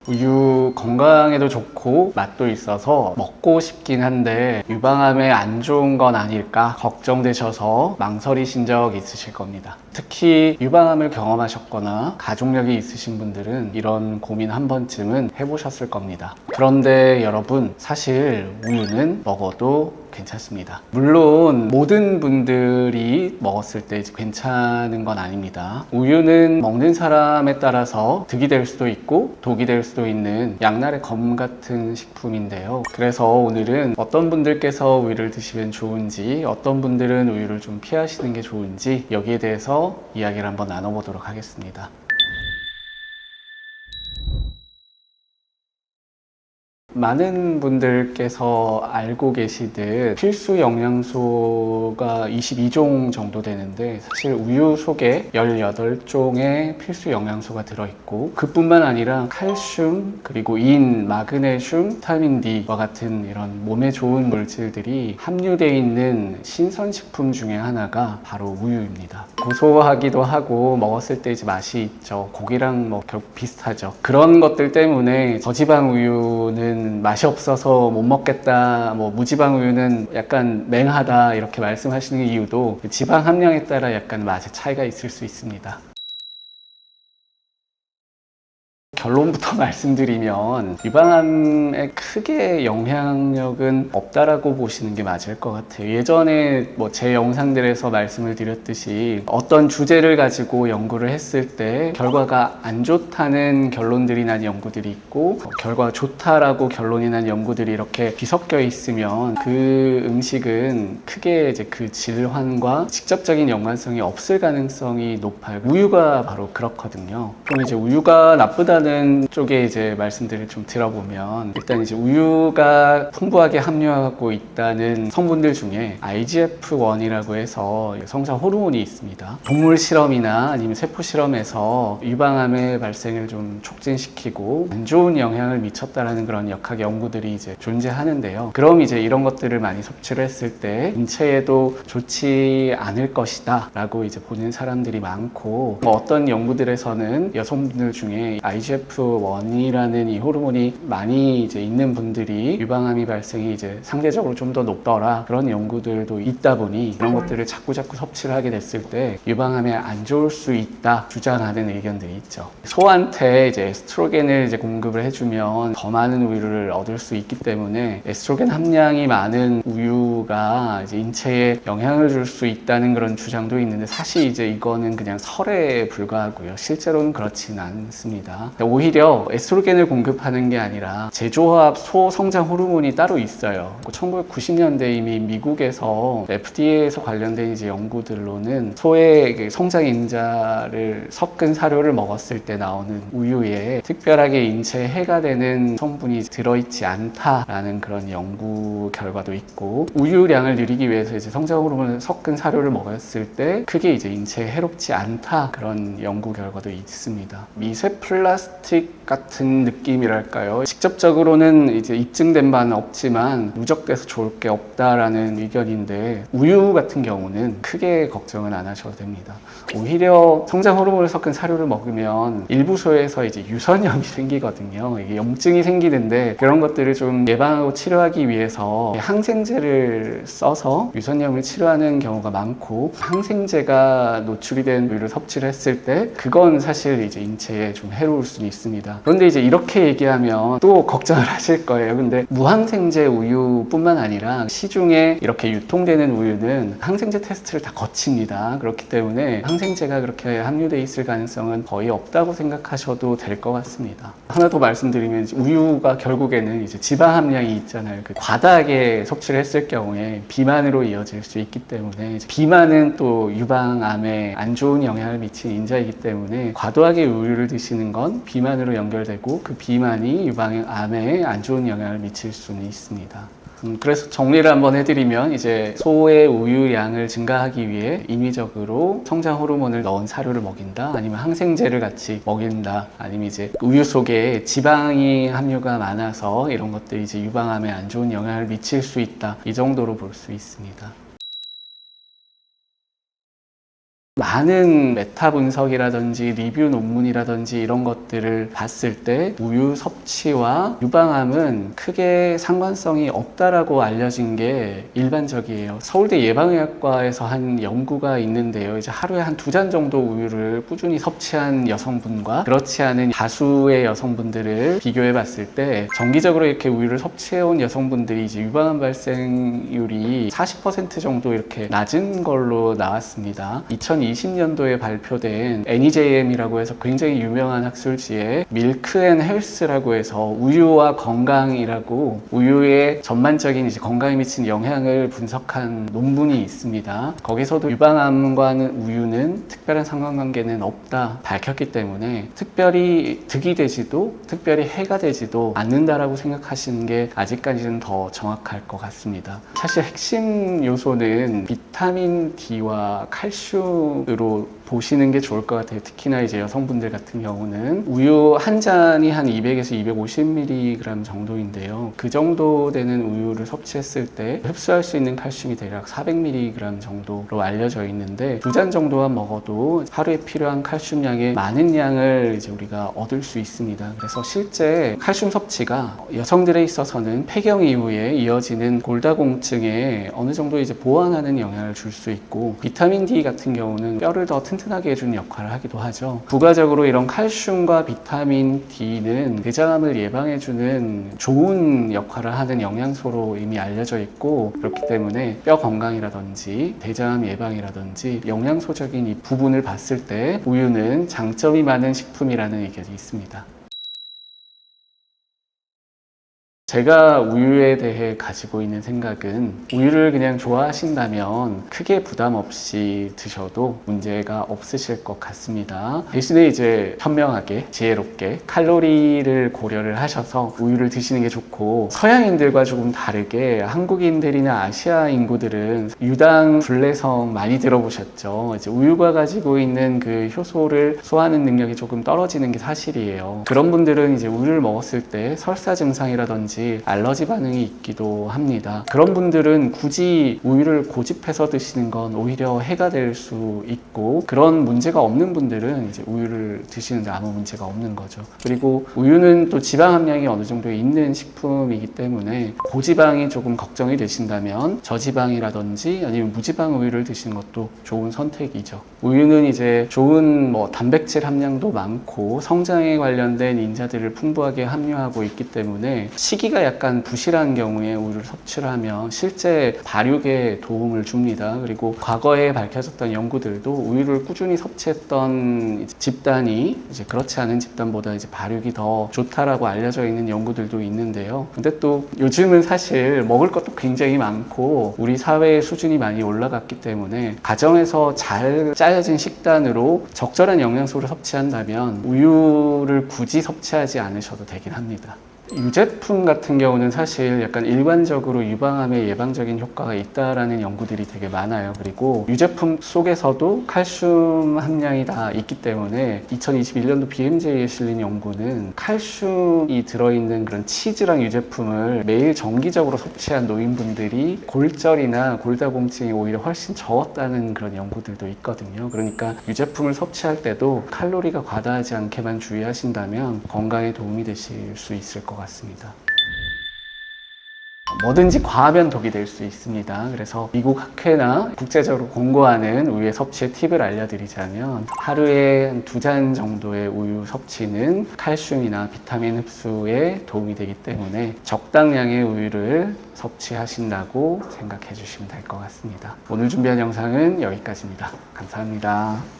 우유 건강에도 좋고 맛도 있어서 먹고 싶긴 한데 유방암에 안 좋은 건 아닐까 걱정되셔서 망설이신 적 있으실 겁니다. 특히 유방암을 경험하셨거나 가족력이 있으신 분들은 이런 고민 한 번쯤은 해보셨을 겁니다. 그런데 여러분, 사실 우유는 먹어도 괜찮습니다. 물론 모든 분들이 먹었을 때 괜찮은 건 아닙니다. 우유는 먹는 사람에 따라서 득이 될 수도 있고 독이 될 수도 있는 양날의 검 같은 식품인데요. 그래서 오늘은 어떤 분들께서 우유를 드시면 좋은지, 어떤 분들은 우유를 좀 피하시는 게 좋은지 여기에 대해서 이야기를 한번 나눠보도록 하겠습니다. 많은 분들께서 알고 계시듯 필수 영양소가 22종 정도 되는데, 사실 우유 속에 18종의 필수 영양소가 들어있고, 그뿐만 아니라 칼슘, 그리고 인, 마그네슘, 비타민 D와 같은 이런 몸에 좋은 물질들이 함유되어 있는 신선식품 중에 하나가 바로 우유입니다. 고소하기도 하고 먹었을 때 이제 맛이 있죠. 고기랑 뭐 결국 비슷하죠. 그런 것들 때문에 저지방 우유는 맛이 없어서 못 먹겠다, 뭐 무지방 우유는 약간 맹하다 이렇게 말씀하시는 이유도 지방 함량에 따라 약간 맛의 차이가 있을 수 있습니다. 결론부터 말씀드리면 유방암에 크게 영향력은 없다라고 보시는 게 맞을 것 같아요. 예전에 뭐 제 영상들에서 말씀을 드렸듯이 어떤 주제를 가지고 연구를 했을 때 결과가 안 좋다는 결론들이 난 연구들이 있고, 결과가 좋다라고 결론이 난 연구들이 이렇게 뒤섞여 있으면 그 음식은 크게 이제 그 질환과 직접적인 연관성이 없을 가능성이 높아요. 우유가 바로 그렇거든요. 그럼 이제 우유가 나쁘다는 쪽에 이제 말씀들을 좀 들어보면, 일단 이제 우유가 풍부하게 함유하고 있다는 성분들 중에 IGF-1이라고 해서 성장 호르몬이 있습니다. 동물 실험이나 아니면 세포 실험에서 유방암의 발생을 좀 촉진시키고 안 좋은 영향을 미쳤다라는 그런 역학의 연구들이 이제 존재하는데요. 그럼 이제 이런 것들을 많이 섭취를 했을 때 인체에도 좋지 않을 것이다 라고 이제 보는 사람들이 많고, 뭐 어떤 연구들에서는 여성분들 중에 IGF-1이라는 이 호르몬이 많이 이제 있는 분들이 유방암이 발생이 이제 상대적으로 좀 더 높더라, 그런 연구들도 있다 보니 이런 것들을 자꾸 섭취를 하게 됐을 때 유방암에 안 좋을 수 있다 주장하는 의견들이 있죠. 소한테 이제 에스트로겐을 이제 공급을 해주면 더 많은 우유를 얻을 수 있기 때문에 에스트로겐 함량이 많은 우유가 이제 인체에 영향을 줄 수 있다는 그런 주장도 있는데, 사실 이제 이거는 그냥 설에 불과하고요. 실제로는 그렇지는 않습니다. 오히려 에스트로겐을 공급하는 게 아니라 제조합 소성장 호르몬이 따로 있어요. 1990년대 이미 미국에서 FDA에서 관련된 이제 연구들로는 소의 성장 인자를 섞은 사료를 먹었을 때 나오는 우유에 특별하게 인체에 해가 되는 성분이 들어있지 않다라는 그런 연구 결과도 있고, 우유량을 늘리기 위해서 이제 성장 호르몬을 섞은 사료를 먹었을 때 크게 이제 인체에 해롭지 않다, 그런 연구 결과도 있습니다. 미세 플라스틱 같은 느낌이랄까요? 직접적으로는 이제 입증된 바는 없지만 누적돼서 좋을 게 없다라는 의견인데, 우유 같은 경우는 크게 걱정은 안 하셔도 됩니다. 오히려 성장 호르몬을 섞은 사료를 먹으면 일부 소에서 이제 유선염이 생기거든요. 이게 염증이 생기는데, 그런 것들을 좀 예방하고 치료하기 위해서 항생제를 써서 유선염을 치료하는 경우가 많고, 항생제가 노출이 된 우유를 섭취를 했을 때 그건 사실 이제 인체에 좀 해로울 수는 있습니다. 그런데 이제 이렇게 얘기하면 또 걱정을 하실 거예요. 근데 무항생제 우유뿐만 아니라 시중에 이렇게 유통되는 우유는 항생제 테스트를 다 거칩니다. 그렇기 때문에 항생제가 그렇게 함유되어 있을 가능성은 거의 없다고 생각하셔도 될 것 같습니다. 하나 더 말씀드리면, 우유가 결국에는 이제 지방 함량이 있잖아요. 과다하게 섭취를 했을 경우에 비만으로 이어질 수 있기 때문에, 비만은 또 유방암에 안 좋은 영향을 미치는 인자이기 때문에 과도하게 우유를 드시는 건 비만으로 연결되고, 그 비만이 유방암에 안 좋은 영향을 미칠 수는 있습니다. 그래서 정리를 한번 해드리면, 이제 소의 우유량을 증가하기 위해 임의적으로 성장 호르몬을 넣은 사료를 먹인다, 아니면 항생제를 같이 먹인다, 아니면 이제 우유 속에 지방이 함유가 많아서 이런 것들이 이제 유방암에 안 좋은 영향을 미칠 수 있다, 이 정도로 볼 수 있습니다. 많은 메타 분석이라든지 리뷰 논문이라든지 이런 것들을 봤을 때 우유 섭취와 유방암은 크게 상관성이 없다라고 알려진 게 일반적이에요. 서울대 예방의학과에서 한 연구가 있는데요. 이제 하루에 한 2잔 정도 우유를 꾸준히 섭취한 여성분과 그렇지 않은 다수의 여성분들을 비교해 봤을 때 정기적으로 이렇게 우유를 섭취해온 여성분들이 이제 유방암 발생률이 40% 정도 이렇게 낮은 걸로 나왔습니다. 2020년도에 발표된 NEJM이라고 해서 굉장히 유명한 학술지에 밀크 앤 헬스라고 해서 우유와 건강이라고 우유의 전반적인 이제 건강에 미친 영향을 분석한 논문이 있습니다. 거기서도 유방암과는 우유는 특별한 상관관계는 없다 밝혔기 때문에 특별히 득이 되지도 특별히 해가 되지도 않는다라고 생각하시는 게 아직까지는 더 정확할 것 같습니다. 사실 핵심 요소는 비타민 D와 칼슘으로 보시는 게 좋을 것 같아요. 특히나 이제 여성분들 같은 경우는 우유 한 잔이 한 200에서 250mg 정도인데요. 그 정도 되는 우유를 섭취했을 때 흡수할 수 있는 칼슘이 대략 400mg 정도로 알려져 있는데 2잔 정도만 먹어도 하루에 필요한 칼슘량의 많은 양을 이제 우리가 얻을 수 있습니다. 그래서 실제 칼슘 섭취가 여성들에 있어서는 폐경 이후에 이어지는 골다공증에 어느 정도 이제 보완하는 영향을 줄 수 있고 비타민 D 같은 경우는 뼈를 더 튼튼하게 해주는 역할을 하기도 하죠. 부가적으로 이런 칼슘과 비타민 D는 대장암을 예방해주는 좋은 역할을 하는 영양소로 이미 알려져 있고 그렇기 때문에 뼈 건강이라든지 대장암 예방이라든지 영양소적인 이 부분을 봤을 때 우유는 장점이 많은 식품이라는 의견이 있습니다. 제가 우유에 대해 가지고 있는 생각은 우유를 그냥 좋아하신다면 크게 부담 없이 드셔도 문제가 없으실 것 같습니다. 대신에 이제 현명하게 지혜롭게 칼로리를 고려를 하셔서 우유를 드시는 게 좋고 서양인들과 조금 다르게 한국인들이나 아시아 인구들은 유당 불내성 많이 들어보셨죠? 이제 우유가 가지고 있는 그 효소를 소화하는 능력이 조금 떨어지는 게 사실이에요. 그런 분들은 이제 우유를 먹었을 때 설사 증상이라든지 알러지 반응이 있기도 합니다. 그런 분들은 굳이 우유를 고집해서 드시는 건 오히려 해가 될 수 있고 그런 문제가 없는 분들은 이제 우유를 드시는데 아무 문제가 없는 거죠. 그리고 우유는 또 지방 함량이 어느 정도 있는 식품이기 때문에 고지방이 조금 걱정이 되신다면 저지방이라든지 아니면 무지방 우유를 드시는 것도 좋은 선택이죠. 우유는 이제 좋은 단백질 함량도 많고 성장에 관련된 인자들을 풍부하게 함유하고 있기 때문에 시기가 약간 부실한 경우에 우유를 섭취를 하면 실제 발육에 도움을 줍니다. 그리고 과거에 밝혀졌던 연구들도 우유를 꾸준히 섭취했던 집단이 이제 그렇지 않은 집단보다 이제 발육이 더 좋다라고 알려져 있는 연구들도 있는데요. 근데 또 요즘은 사실 먹을 것도 굉장히 많고 우리 사회의 수준이 많이 올라갔기 때문에 가정에서 잘 짜여진 식단으로 적절한 영양소를 섭취한다면 우유를 굳이 섭취하지 않으셔도 되긴 합니다. 유제품 같은 경우는 사실 약간 일반적으로 유방암에 예방적인 효과가 있다라는 연구들이 되게 많아요. 그리고 유제품 속에서도 칼슘 함량이 다 있기 때문에 2021년도 BMJ에 실린 연구는 칼슘이 들어있는 그런 치즈랑 유제품을 매일 정기적으로 섭취한 노인분들이 골절이나 골다공증이 오히려 훨씬 적었다는 그런 연구들도 있거든요. 그러니까 유제품을 섭취할 때도 칼로리가 과다하지 않게만 주의하신다면 건강에 도움이 되실 수 있을 것 같습니다. 뭐든지 과하면 독이 될 수 있습니다. 그래서 미국 학회나 국제적으로 공고하는 우유의 섭취의 팁을 알려드리자면 하루에 한 2잔 정도의 우유 섭취는 칼슘이나 비타민 흡수에 도움이 되기 때문에 적당량의 우유를 섭취하신다고 생각해 주시면 될 것 같습니다. 오늘 준비한 영상은 여기까지입니다. 감사합니다.